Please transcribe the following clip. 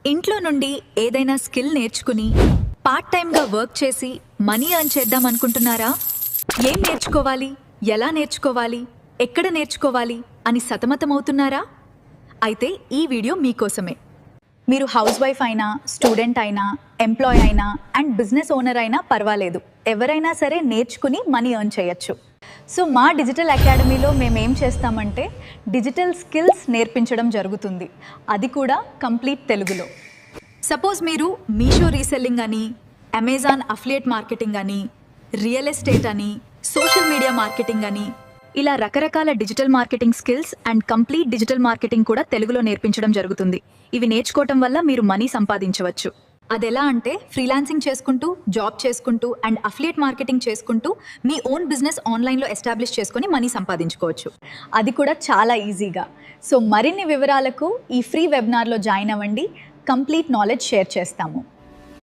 ఇంట్లో నుండి ఏదైనా స్కిల్ నేర్చుకుని పార్ట్ టైంగా వర్క్ చేసి మనీ ఎర్న్ చేద్దాం అనుకుంటున్నారా? ఏం నేర్చుకోవాలి, ఎలా నేర్చుకోవాలి, ఎక్కడ నేర్చుకోవాలి అని సతమతమవుతున్నారా? అయితే ఈ వీడియో మీకోసమే. మీరు హౌస్ వైఫ్ అయినా, స్టూడెంట్ అయినా, ఎంప్లాయ్ అయినా అండ్ బిజినెస్ ఓనర్ అయినా పర్వాలేదు, ఎవరైనా సరే నేర్చుకుని మనీ ఎర్న్ చేయొచ్చు. సో మా డిజిటల్ అకాడమీలో మేము ఏం చేస్తామంటే డిజిటల్ స్కిల్స్ నేర్పించడం జరుగుతుంది, అది కూడా కంప్లీట్ తెలుగులో. సపోజ్ మీరు మీషో రీసెల్లింగ్ అని, అమెజాన్ అఫిలియేట్ మార్కెటింగ్ అని, రియల్ ఎస్టేట్ అని, సోషల్ మీడియా మార్కెటింగ్ అని, ఇలా రకరకాల digital marketing skills and complete digital marketing కూడా తెలుగులో నేర్పించడం జరుగుతుంది. ఇవి నేర్చుకోవటం వల్ల మీరు మనీ సంపాదించవచ్చు. అదెలా అంటే ఫ్రీలాన్సింగ్ చేసుకుంటూ, జాబ్ చేసుకుంటూ అండ్ అఫిలియేట్ మార్కెటింగ్ చేసుకుంటూ మీ ఓన్ బిజినెస్ ఆన్లైన్లో ఎస్టాబ్లిష్ చేసుకొని మనీ సంపాదించుకోవచ్చు, అది కూడా చాలా ఈజీగా. సో మరిన్ని వివరాలకు ఈ ఫ్రీ వెబినార్లో జాయిన్ అవ్వండి, కంప్లీట్ నాలెడ్జ్ షేర్ చేస్తాము.